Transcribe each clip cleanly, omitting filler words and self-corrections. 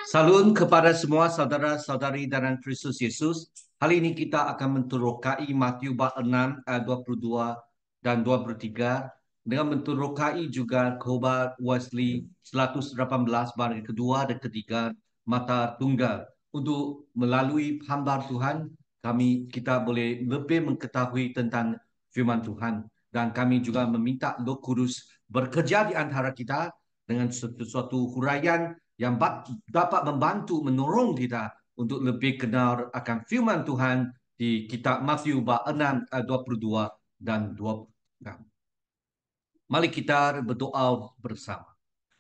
Salam kepada semua saudara-saudari dalam Kristus Yesus. Hari ini kita akan menterokai Matius bab 6 ayat 22 dan 23 dengan menterokai juga khotbah Wesley 118 bahagian kedua dan ketiga mata tunggal. Untuk melalui hamba Tuhan, kita boleh lebih mengetahui tentang firman Tuhan, dan kami juga meminta Roh Kudus bekerja di antara kita dengan suatu huraian yang dapat membantu menolong kita untuk lebih kenal akan firman Tuhan di kitab Matius bab 6 ayat 22 dan 26. Mari kita berdoa bersama.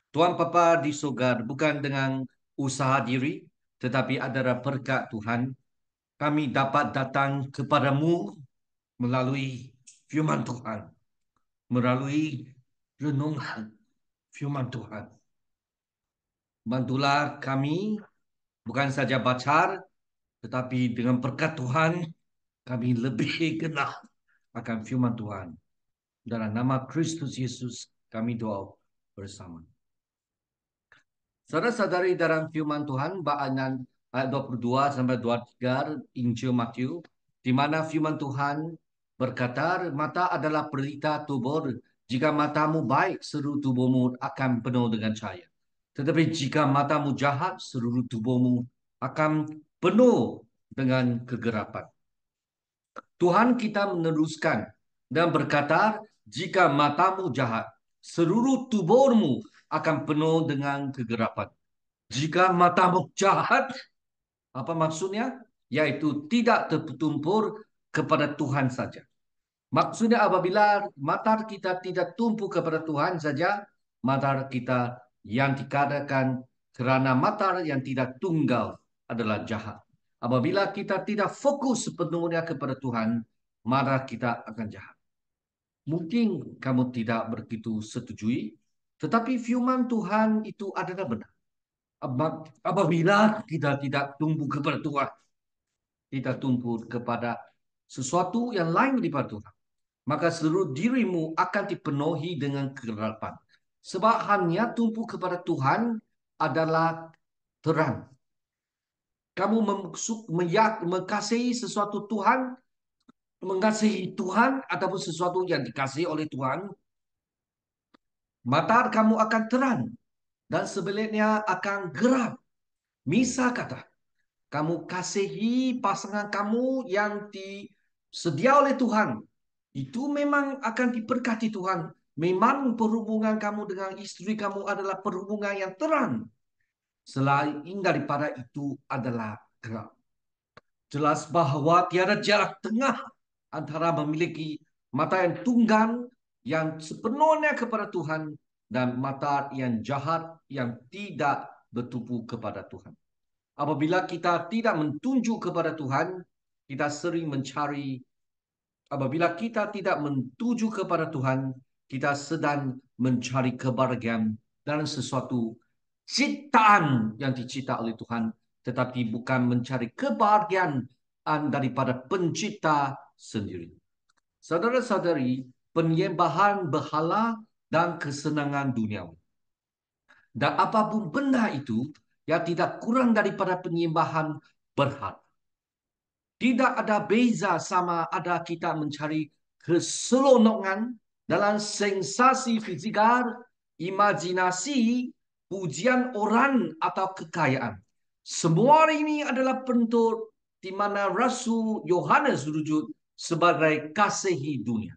Tuhan Bapa di surga, bukan dengan usaha diri, tetapi adalah berkat Tuhan, kami dapat datang kepadamu melalui firman Tuhan, melalui renungan firman Tuhan. Bantulah kami bukan saja baca, tetapi dengan berkat Tuhan, kami lebih kenal akan firman Tuhan. Dalam nama Kristus Yesus, kami doa bersama. Saudara-saudari, dalam firman Tuhan, ayat 22 sampai 23 Injil Matius, di mana firman Tuhan berkata, mata adalah pelita tubuh. Jika matamu baik, seluruh tubuhmu akan penuh dengan cahaya. Tetapi jika matamu jahat, seluruh tubuhmu akan penuh dengan kegelapan. Tuhan kita meneruskan dan berkata, jika matamu jahat, seluruh tubuhmu akan penuh dengan kegelapan. Jika matamu jahat, apa maksudnya? Yaitu tidak tertumpur kepada Tuhan saja. Maksudnya apabila mata kita tidak tumpu kepada Tuhan saja, mata kita yang dikatakan kerana mata yang tidak tunggal adalah jahat. Apabila kita tidak fokus sepenuhnya kepada Tuhan, mata kita akan jahat. Mungkin kamu tidak begitu setujui, tetapi firman Tuhan itu adalah benar. Apabila kita tidak tumpu kepada Tuhan, kita tumpu kepada sesuatu yang lain daripada Tuhan, maka seluruh dirimu akan dipenuhi dengan kegelapan. Sebab hanya tumpu kepada Tuhan adalah terang. Kamu mengasihi sesuatu Tuhan, mengasihi Tuhan ataupun sesuatu yang dikasihi oleh Tuhan, mata kamu akan terang dan sebaliknya akan gelap. Misal kata, kamu kasihi pasangan kamu yang disedia oleh Tuhan, itu memang akan diberkati Tuhan. Memang perhubungan kamu dengan istri kamu adalah perhubungan yang terang. Selain daripada itu adalah gelap. Jelas bahawa tiada jarak tengah antara memiliki mata yang tunggal yang sepenuhnya kepada Tuhan dan mata yang jahat yang tidak bertumpu kepada Tuhan. Apabila kita tidak mentunjuk kepada Tuhan, kita sering mencari. Apabila kita tidak mentuju kepada Tuhan, kita sedang mencari kebahagiaan dalam sesuatu ciptaan yang dicipta oleh Tuhan, tetapi bukan mencari kebahagiaan daripada pencipta sendiri. Saudara-saudari, penyembahan berhala dan kesenangan duniawi, dan apapun benda itu yang tidak kurang daripada penyembahan berhala. Tidak ada beza sama ada kita mencari keseronokan dalam sensasi fizikal, imajinasi, pujian orang atau kekayaan. Semua ini adalah bentuk di mana Rasul Yohanes wujud sebagai kasihi dunia.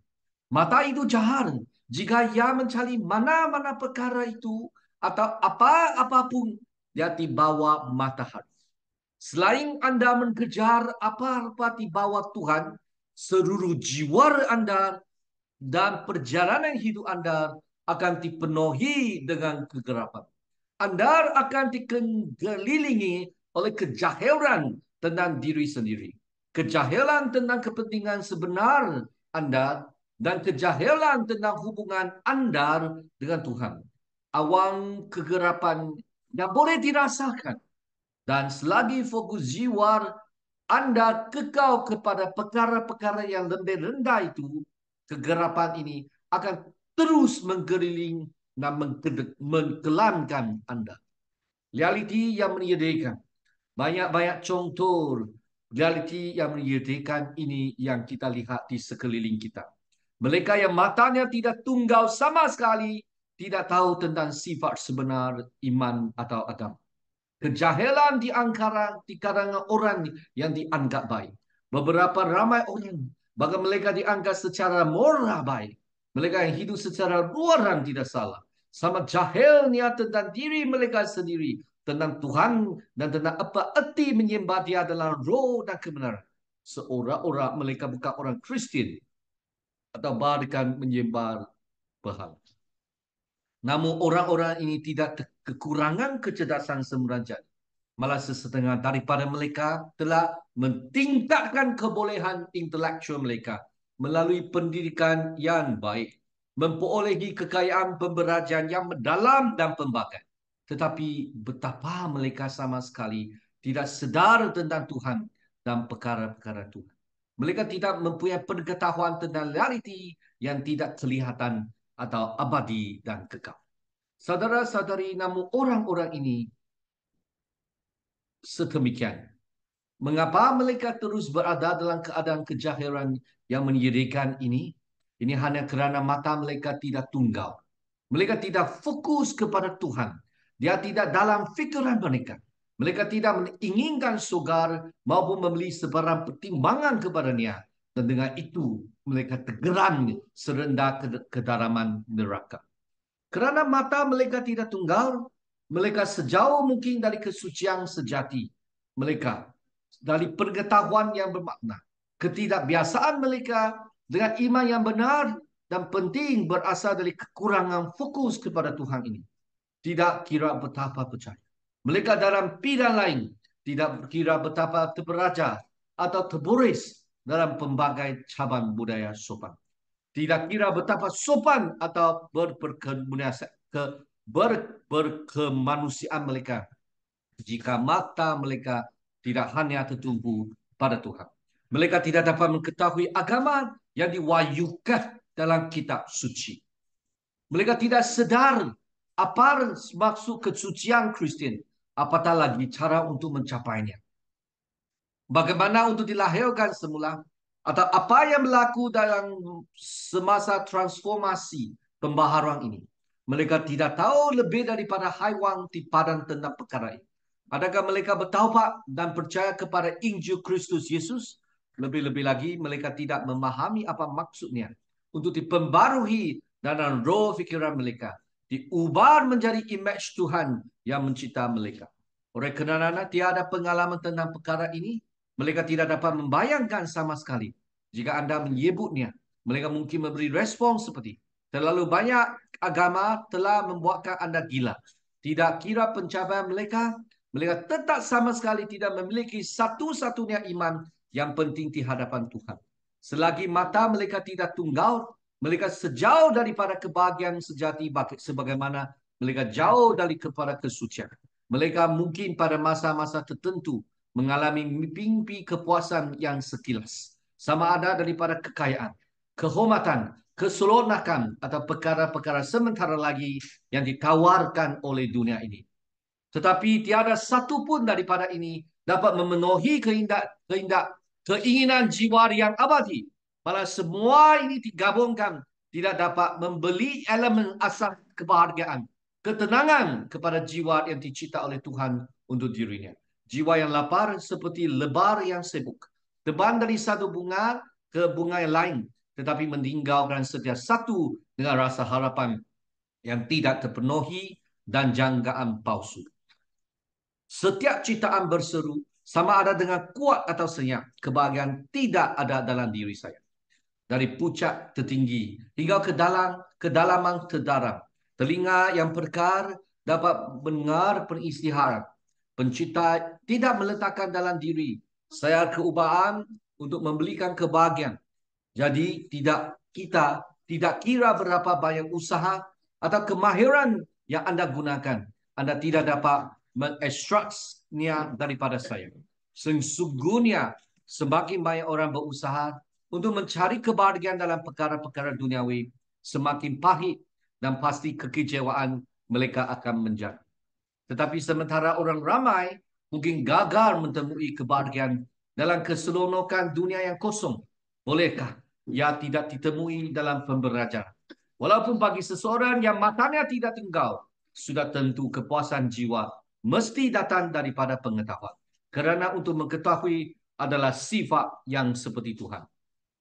Mata itu jahat jika ia mencari mana-mana perkara itu atau apapun yang dibawa matahari. Selain Anda mengejar apa-apa di bawah Tuhan, seluruh jiwa Anda dan perjalanan hidup Anda akan dipenuhi dengan kegelapan. Anda akan dikelilingi oleh kejahilan tentang diri sendiri, kejahilan tentang kepentingan sebenar Anda, dan kejahilan tentang hubungan Anda dengan Tuhan. Awan kegelapan yang boleh dirasakan. Dan selagi fokus jiwa Anda kekal kepada perkara-perkara yang lebih rendah itu, kegelapan ini akan terus mengeliling dan mengkelamkan Anda. realiti yang menyedihkan. Banyak-banyak contoh realiti yang menyedihkan ini yang kita lihat di sekeliling kita. Mereka yang matanya tidak tunggal sama sekali, tidak tahu tentang sifat sebenar iman atau agama. Kejahilan di kalangan orang yang dianggap baik. Beberapa ramai orang, bahkan mereka dianggap secara moral baik. Mereka yang hidup secara luaran tidak salah. Sama jahilnya tentang diri mereka sendiri. Tentang Tuhan dan tentang apa erti menyembah Dia dalam roh dan kebenaran. Seorang-orang mereka bukan orang Kristian atau bahkan menyembah berhala. Namun orang-orang ini tidak kekurangan kecerdasan semenjak. Malah sesetengah daripada mereka telah mentingkatkan kebolehan intelektual mereka melalui pendidikan yang baik, memperolehi kekayaan pembelajaran yang mendalam dan pelbagai. Tetapi betapa mereka sama sekali tidak sedar tentang Tuhan dan perkara-perkara Tuhan. Mereka tidak mempunyai pengetahuan tentang realiti yang tidak kelihatan atau abadi dan kekal. Saudara-saudari, namun orang-orang ini sedemikian. Mengapa mereka terus berada dalam keadaan kejahilan yang menyedihkan ini? Ini hanya kerana mata mereka tidak tunggal. Mereka tidak fokus kepada Tuhan. Dia tidak dalam fikiran mereka. Mereka tidak menginginkan surga maupun membeli sebarang pertimbangan kepadanya. Dan dengan itu mereka tergeram serendah kedalaman neraka. Kerana mata mereka tidak tunggal, mereka sejauh mungkin dari kesucian sejati mereka, dari pengetahuan yang bermakna. Ketidakbiasaan mereka dengan iman yang benar dan penting berasal dari kekurangan fokus kepada Tuhan ini. Tidak kira betapa percaya. Mereka dalam bidang lain tidak kira betapa terpelajar atau terboris dalam pelbagai cabang budaya sopan. Tidak kira betapa sopan atau berkemanusiaan mereka jika mata mereka tidak hanya tertumpu pada Tuhan. Mereka tidak dapat mengetahui agama yang diwahyukan dalam kitab suci. Mereka tidak sedar apa maksud kesucian Kristen, apatah lagi cara untuk mencapainya. Bagaimana untuk dilahirkan semula, atau apa yang berlaku dalam semasa transformasi pembaharuan ini. Mereka tidak tahu lebih daripada haiwan di padang tentang perkara ini. Adakah mereka bertaubat dan percaya kepada Injil Kristus Yesus? Lebih-lebih lagi mereka tidak memahami apa maksudnya untuk dipembarui dalam roh fikiran mereka, diubah menjadi image Tuhan yang mencipta mereka. Oleh kerana tiada pengalaman tentang perkara ini, mereka tidak dapat membayangkan sama sekali. Jika anda menyebutnya, mereka mungkin memberi respon seperti, terlalu banyak agama telah membuatkan anda gila. Tidak kira pencapaian mereka, mereka tetap sama sekali tidak memiliki satu-satunya iman yang penting di hadapan Tuhan. Selagi mata mereka tidak tunggal, mereka sejauh daripada kebahagiaan sejati sebagaimana mereka jauh dari kepada kesucian. Mereka mungkin pada masa-masa tertentu mengalami mimpi kepuasan yang sekilas. Sama ada daripada kekayaan, kehormatan, keseronokan atau perkara-perkara sementara lagi yang ditawarkan oleh dunia ini. Tetapi tiada satu pun daripada ini dapat memenuhi keinginan jiwa yang abadi. Malah semua ini digabungkan tidak dapat membeli elemen asal kebahagiaan, ketenangan kepada jiwa yang dicipta oleh Tuhan untuk dirinya. Jiwa yang lapar seperti lebar yang sibuk. Terbang dari satu bunga ke bunga yang lain. Tetapi meninggalkan setiap satu dengan rasa harapan yang tidak terpenuhi dan jangkaan palsu. Setiap ciptaan berseru, sama ada dengan kuat atau senyap, kebahagiaan tidak ada dalam diri saya. Dari puncak tertinggi hingga kedalaman terdalam. Telinga yang pekar dapat mendengar peristihaan. Pencipta tidak meletakkan dalam diri saya keubahan untuk membelikan kebahagiaan. Jadi kita tidak kira berapa banyak usaha atau kemahiran yang anda gunakan, anda tidak dapat mengekstraknya daripada saya. Sesungguhnya semakin banyak orang berusaha untuk mencari kebahagiaan dalam perkara-perkara duniawi, semakin pahit dan pasti kekecewaan mereka akan menjadi. Tetapi sementara orang ramai mungkin gagal menemui kebahagiaan dalam keseronokan dunia yang kosong. Bolehkah ia tidak ditemui dalam pembelajaran? Walaupun bagi seseorang yang matanya tidak tinggal, sudah tentu kepuasan jiwa mesti datang daripada pengetahuan. Kerana untuk mengetahui adalah sifat yang seperti Tuhan.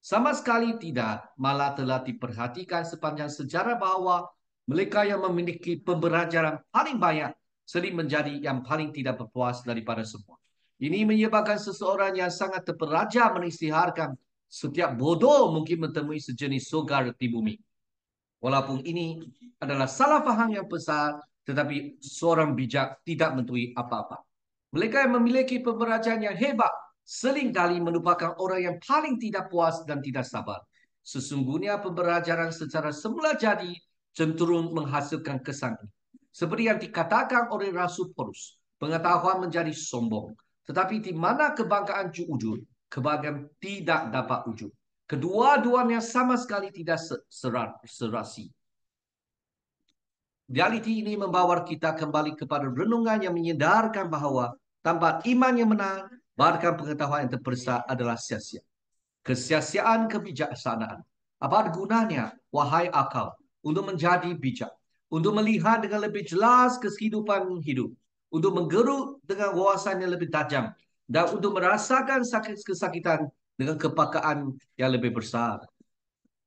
Sama sekali tidak, malah telah diperhatikan sepanjang sejarah bahawa mereka yang memiliki pembelajaran paling banyak sering menjadi yang paling tidak berpuas daripada semua. Ini menyebabkan seseorang yang sangat terpelajar mengisytiharkan setiap bodoh mungkin menemui sejenis sogar di bumi. Walaupun ini adalah salah faham yang besar, tetapi seorang bijak tidak mentui apa-apa. Mereka yang memiliki pembelajaran yang hebat seringkali merupakan orang yang paling tidak puas dan tidak sabar. Sesungguhnya pembelajaran secara semula jadi cenderung menghasilkan kesan ini. Seperti yang dikatakan oleh Rasul Paulus, pengetahuan menjadi sombong. Tetapi di mana kebanggaan wujud, kebahagiaan tidak dapat wujud. Kedua-duanya sama sekali tidak serasi. Realiti ini membawa kita kembali kepada renungan yang menyedarkan bahawa tanpa iman yang benar, bahkan pengetahuan yang terpersa adalah sia-sia. Kesia-siaan kebijaksanaan. Apa gunanya, wahai akal, untuk menjadi bijak, untuk melihat dengan lebih jelas kehidupan hidup, untuk menggerut dengan wawasan yang lebih tajam, dan untuk merasakan kesakitan dengan kepakaan yang lebih besar.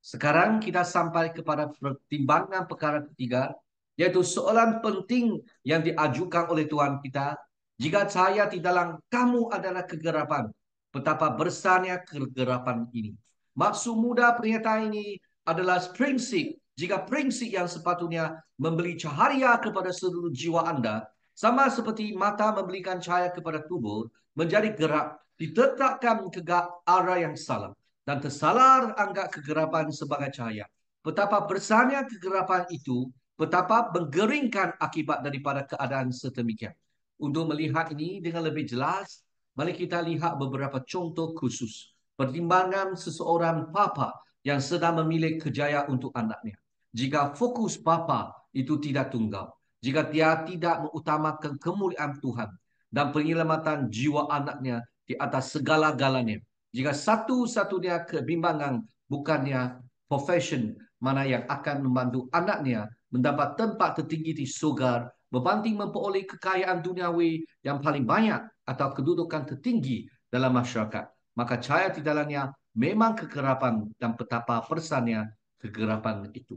Sekarang kita sampai kepada pertimbangan perkara ketiga, yaitu soalan penting yang diajukan oleh Tuhan kita. Jika cahaya di dalam kamu adalah kegelapan, betapa besarnya kegelapan ini. Maksud mudah pernyataan ini adalah prinsip. Jika prinsip yang sepatutnya memberi cahaya kepada seluruh jiwa Anda, sama seperti mata memberikan cahaya kepada tubuh, menjadi gerak, ditetapkan ke arah yang salah dan tersalah anggap kegelapan sebagai cahaya. Betapa besarnya kegelapan itu, betapa menggeringkan akibat daripada keadaan sedemikian. Untuk melihat ini dengan lebih jelas, mari kita lihat beberapa contoh khusus. Pertimbangan seseorang bapa yang sedang memilih kejayaan untuk anaknya. Jika fokus bapa itu tidak tunggal, jika dia tidak mengutamakan kemuliaan Tuhan dan penyelamatan jiwa anaknya di atas segala-galanya, jika satu-satunya kebimbangan bukannya profession mana yang akan membantu anaknya mendapat tempat tertinggi di surga, berbanding memperoleh kekayaan duniawi yang paling banyak atau kedudukan tertinggi dalam masyarakat, maka cahaya di dalamnya memang kegelapan dan betapa persannya kegelapan itu.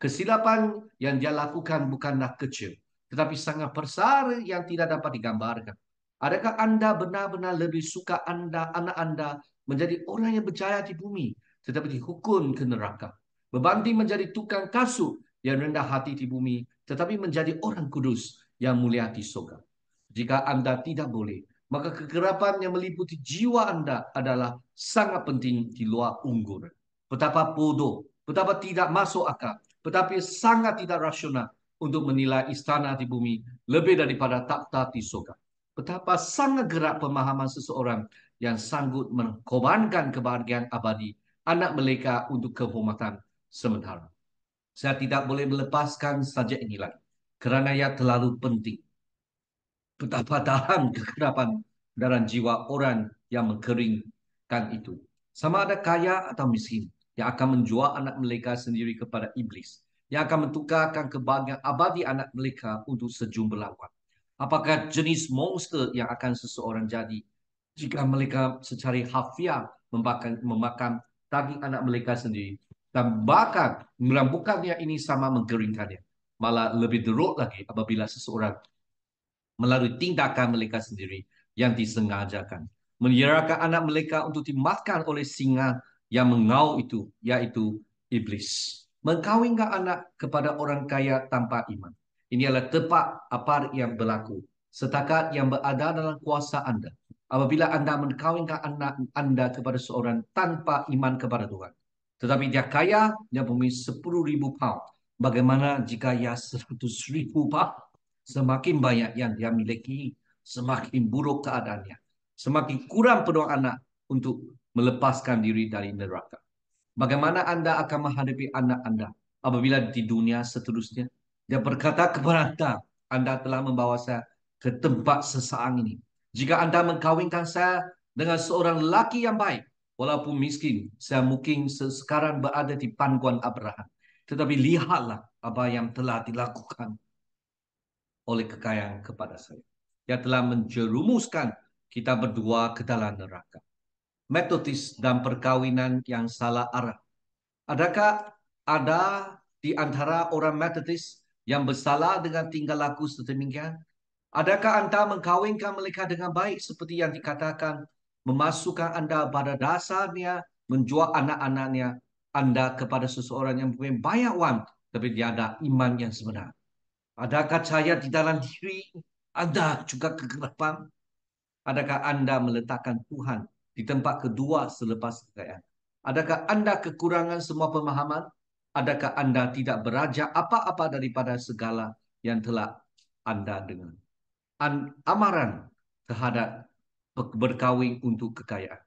Kesilapan yang dia lakukan bukanlah kecil, tetapi sangat besar yang tidak dapat digambarkan. Adakah anda benar-benar lebih suka anak anda menjadi orang yang berjaya di bumi, tetapi dihukum ke neraka, berbanding menjadi tukang kasut yang rendah hati di bumi, tetapi menjadi orang kudus yang mulia di surga? Jika anda tidak boleh, maka kegelapan yang meliputi jiwa anda adalah sangat penting di luar unggur. Betapa bodoh, betapa tidak masuk akal, tetapi sangat tidak rasional untuk menilai istana di bumi lebih daripada takhta di surga. Betapa sangat gerak pemahaman seseorang yang sanggup mengkorbankan kebahagiaan abadi anak mereka untuk kehormatan sementara. Saya tidak boleh melepaskan saja ini lagi, kerana ia terlalu penting. Betapa dalam kegelapan dalam jiwa orang yang mengkeringkan itu. Sama ada kaya atau miskin, yang akan menjual anak mereka sendiri kepada iblis, yang akan mentukarkan kebahagiaan abadi anak mereka untuk sejumlah lawan. Apakah jenis monster yang akan seseorang jadi jika mereka secara harfiah memakan daging anak mereka sendiri, dan bahkan bukannya ini sama menggeringkannya, malah lebih teruk lagi apabila seseorang melalui tindakan mereka sendiri yang disengajakan menyerahkan anak mereka untuk dimakan oleh singa yang mengau itu, yaitu iblis. Mengkawinkan anak kepada orang kaya tanpa iman, ini adalah tepat apa yang berlaku setakat yang berada dalam kuasa anda. Apabila anda mengkawinkan anak anda kepada seorang tanpa iman kepada Tuhan, tetapi dia kaya, dia mempunyai 10,000 pound. Bagaimana jika ia 100,000 pound? Semakin banyak yang dia miliki, semakin buruk keadaannya. Semakin kurang peluang anak untuk melepaskan diri dari neraka. Bagaimana anda akan menghadapi anak anda apabila di dunia seterusnya? Dia berkata kepada anda, Anda telah membawa saya ke tempat sesaang ini. Jika Anda mengkawinkan saya dengan seorang lelaki yang baik, walaupun miskin, saya mungkin sekarang berada di pangkuan Abraham. Tetapi lihatlah apa yang telah dilakukan oleh kekayaan kepada saya. Yang telah menjerumuskan kita berdua ke dalam neraka. Metodis dan perkawinan yang salah arah. Adakah ada di antara orang Metodis yang bersalah dengan tingkah laku sedemikian? Adakah Anda mengkawinkan mereka dengan baik seperti yang dikatakan, memasukkan Anda pada dasarnya, menjual anak-anaknya Anda kepada seseorang yang punya banyak wang, tapi dia ada iman yang sebenar? Adakah cahaya di dalam diri Anda juga kegelapan? Adakah Anda meletakkan Tuhan di tempat kedua selepas kekayaan? Adakah Anda kekurangan semua pemahaman? Adakah Anda tidak beraja apa-apa daripada segala yang telah Anda dengar? Amaran terhadap berkahwin untuk kekayaan.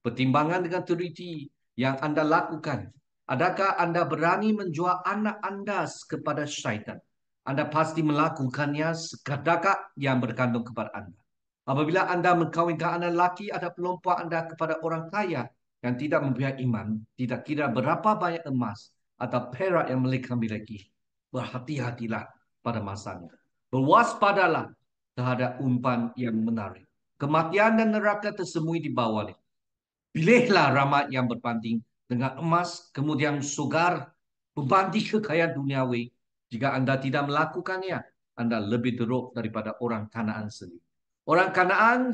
Pertimbangan dengan teliti yang Anda lakukan. Adakah Anda berani menjual anak Anda kepada syaitan? Anda pasti melakukannya sekadar yang bergantung kepada Anda. Apabila Anda mengkawinkan anak lelaki atau perempuan Anda kepada orang kaya yang tidak mempunyai iman, tidak kira berapa banyak emas atau perak yang mereka miliki, berhati-hatilah pada masanya. Berwaspadalah terhadap umpan yang menarik. Kematian dan neraka tersembunyi di bawahnya. Pilihlah ramat yang berbanding dengan emas, kemudian sugar, berbanding kekayaan duniawi. Jika Anda tidak melakukannya, Anda lebih teruk daripada orang Kanaan sendiri. Orang Kanaan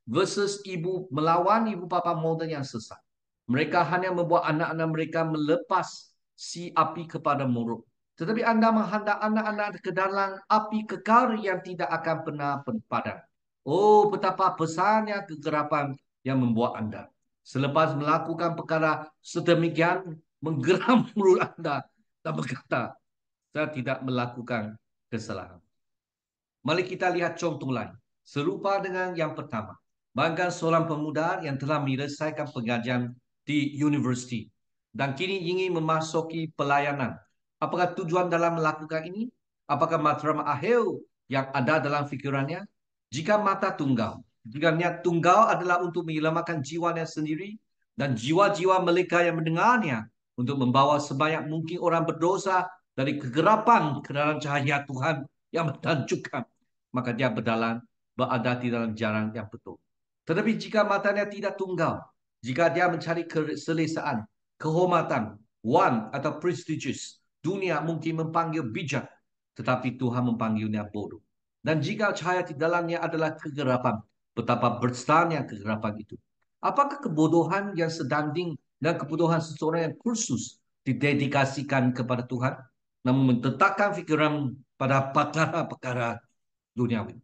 versus melawan ibu bapa moden yang sesat. Mereka hanya membuat anak-anak mereka melepas si api kepada mulut. Tetapi Anda menghantar anak-anak ke dalam api kekal yang tidak akan pernah padam. Oh, betapa besarnya kegerapan yang membuat Anda. Selepas melakukan perkara sedemikian, menggeram mulut Anda dan berkata, saya tidak melakukan kesalahan. Mari kita lihat contoh lain. Serupa dengan yang pertama. Bangga seorang pemuda yang telah menyelesaikan pengajian di universiti dan kini ingin memasuki pelayanan. Apakah tujuan dalam melakukan ini? Apakah matlamat akhir yang ada dalam fikirannya? Jika mata tunggal, jika niat tunggal adalah untuk menyelamatkan jiwanya sendiri dan jiwa-jiwa mereka yang mendengarnya untuk membawa sebanyak mungkin orang berdosa dari kegelapan ke dalam cahaya Tuhan yang mentajukkan, maka dia berada di dalam jalan yang betul. Tetapi jika matanya tidak tunggal, jika dia mencari keselesaan, kehormatan, wang atau prestigious, dunia mungkin memanggil bijak, tetapi Tuhan memanggilnya bodoh. Dan jika cahaya di dalamnya adalah kegelapan, betapa besarnya kegelapan itu. Apakah kebodohan yang sedanding dan kebodohan seseorang yang kursus didedikasikan kepada Tuhan, namun menetapkan fikiran pada perkara-perkara duniawi?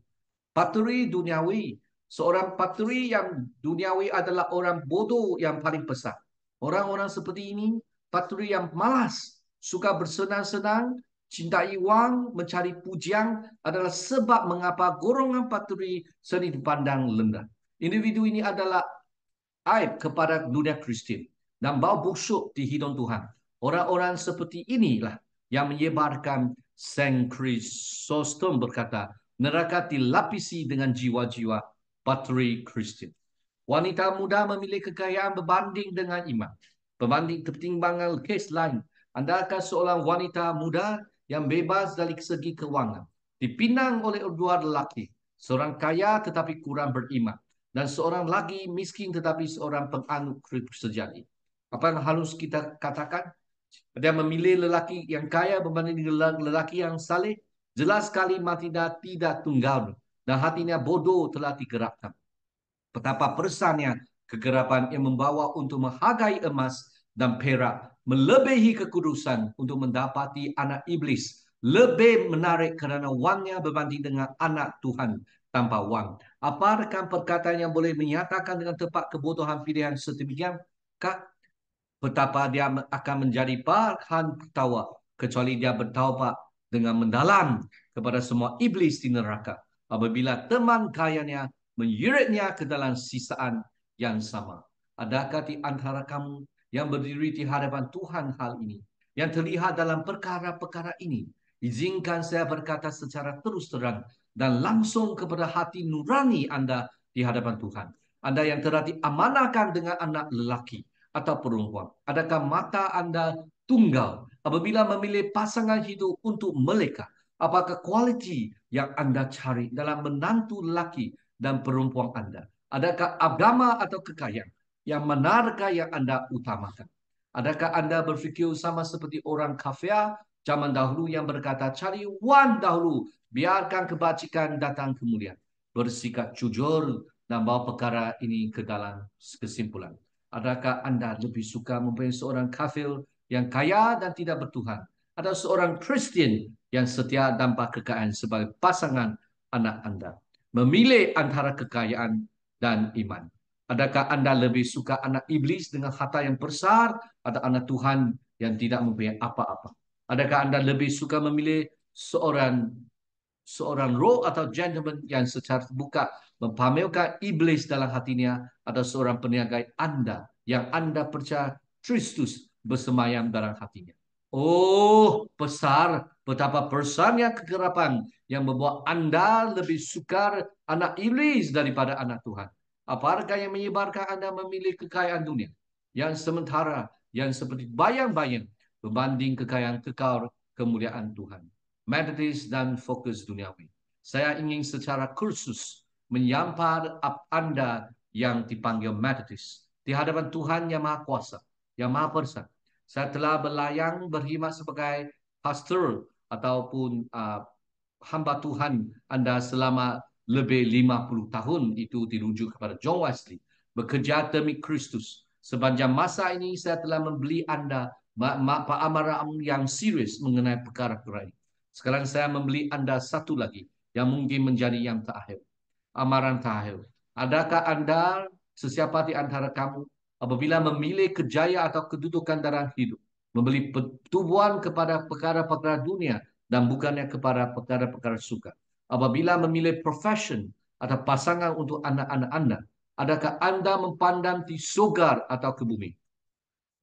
Paturi duniawi. Seorang paturi yang duniawi adalah orang bodoh yang paling besar. Orang-orang seperti ini, paturi yang malas, suka bersenang-senang, cintai wang, mencari pujian adalah sebab mengapa golongan paturi sering dipandang rendah. Individu ini adalah aib kepada dunia Kristian dan bau busuk di hidung Tuhan. Orang-orang seperti inilah yang menyebarkan Saint Chrysostom berkata, neraka dilapisi dengan jiwa-jiwa patri Kristian. Wanita muda memilih kekayaan berbanding dengan iman. Berbanding pertimbangan kes lain. Andalkah seorang wanita muda yang bebas dari segi keuangan dipinang oleh dua lelaki. Seorang kaya tetapi kurang beriman. Dan seorang lagi miskin tetapi seorang penganut sejati. Apa yang harus kita katakan? Dia memilih lelaki yang kaya berbanding dengan lelaki yang saleh. Jelas sekali matinya tidak tunggal. Dan hatinya bodoh telah digerakkan. Betapa pesannya kegerapan yang membawa untuk menghargai emas dan perak, melebihi kekudusan untuk mendapati anak iblis, lebih menarik kerana wangnya berbanding dengan anak Tuhan tanpa wang. Apa rekan perkataan yang boleh menyatakan dengan tepat kebodohan pilihan sedemikian? Kak, betapa dia akan menjadi bahan tertawa kecuali dia bertaubat dengan mendalam kepada semua iblis di neraka. Apabila teman kayanya menyeretnya ke dalam sisaan yang sama. Adakah di antara kamu yang berdiri di hadapan Tuhan hal ini, yang terlihat dalam perkara-perkara ini, Izinkan saya berkata secara terus terang dan langsung kepada hati nurani Anda di hadapan Tuhan. Anda yang telah diamanahkan dengan anak lelaki atau perempuan. Adakah mata Anda tunggal apabila memilih pasangan hidup untuk mereka? Apakah kualiti yang Anda cari dalam menantu lelaki dan perempuan Anda? Adakah agama atau kekayaan? Yang manakah yang Anda utamakan? Adakah Anda berfikir sama seperti orang kafir zaman dahulu yang berkata, cari wan dahulu, biarkan kebajikan datang kemudian. Bersikap jujur dan bawa perkara ini ke dalam kesimpulan. Adakah Anda lebih suka mempunyai seorang kafir yang kaya dan tidak bertuhan? Atau seorang Kristian yang setia tanpa kekayaan sebagai pasangan anak Anda? Memilih antara kekayaan dan iman. Adakah Anda lebih suka anak iblis dengan harta yang besar atau anak Tuhan yang tidak mempunyai apa-apa? Adakah Anda lebih suka memilih seorang roh atau gentleman yang secara terbuka mempamerkan iblis dalam hatinya atau seorang peniaga Anda yang Anda percaya Kristus bersemayam dalam hatinya? Oh, besar betapa besarnya kegelapan yang membuat Anda lebih suka anak iblis daripada anak Tuhan. Apakah yang menyebarkan Anda memilih kekayaan dunia yang sementara, yang seperti bayang-bayang berbanding kekayaan kekal kemuliaan Tuhan? Metodis dan fokus duniawi. Saya ingin secara kursus menyampar Anda yang dipanggil Metodis di hadapan Tuhan yang Maha Kuasa, yang Maha Perkasa. Saya telah berlayang berkhidmat sebagai pastor ataupun hamba Tuhan Anda selama lebih 50 tahun, itu dirujuk kepada John Wesley. Bekerja demi Kristus. Sepanjang masa ini saya telah membeli Anda amaran yang serius mengenai perkara-perkara ini. Sekarang saya membeli Anda satu lagi yang mungkin menjadi yang terakhir. Amaran terakhir. Adakah Anda, sesiapa di antara kamu, apabila memilih kejayaan atau kedudukan dalam hidup, membeli pertumbuhan kepada perkara-perkara dunia dan bukannya kepada perkara-perkara suka? Apabila memilih profession atau pasangan untuk anak-anak Anda, adakah Anda memandang di surga atau ke bumi?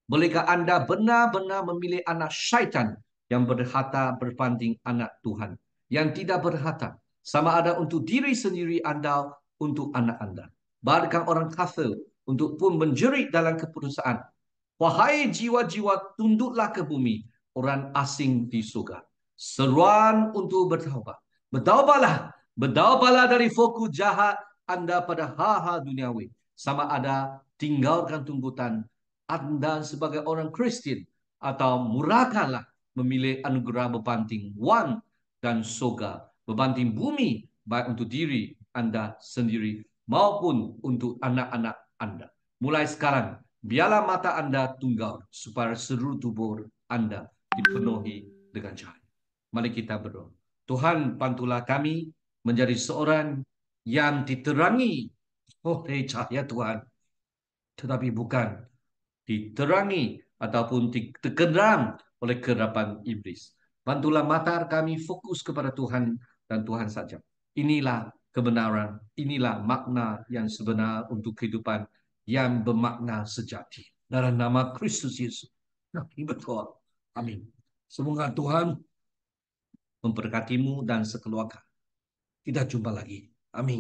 Bolehkah Anda benar-benar memilih anak syaitan yang berharta berbanding anak Tuhan yang tidak berharta? Sama ada untuk diri sendiri Anda, untuk anak Anda. Bahkan orang kafir untuk pun menjerit dalam keputusaan. Wahai jiwa-jiwa, tunduklah ke bumi, orang asing di surga. Seruan untuk bertaubat. Bertaubatlah, bertaubatlah dari fokus jahat Anda pada hal-hal duniawi. Sama ada tinggalkan tuntutan Anda sebagai orang Kristen, atau murahkanlah memilih anugerah berbanding wan dan surga, berbanding bumi, baik untuk diri Anda sendiri maupun untuk anak-anak Anda. Mulai sekarang, biarlah mata Anda tunggal supaya seluruh tubuh Anda dipenuhi dengan cahaya. Mari kita berdoa. Tuhan, bantulah kami menjadi seorang yang diterangi oleh cahaya Tuhan, tetapi bukan diterangi ataupun dikendam oleh kegelapan iblis. Bantulah mata kami fokus kepada Tuhan dan Tuhan saja. Inilah kebenaran, inilah makna yang sebenar untuk kehidupan yang bermakna sejati. Dalam nama Kristus Yesus. Kami berdoa. Amin. Semoga Tuhan memberkatimu dan sekeluarga. Kita jumpa lagi. Amin.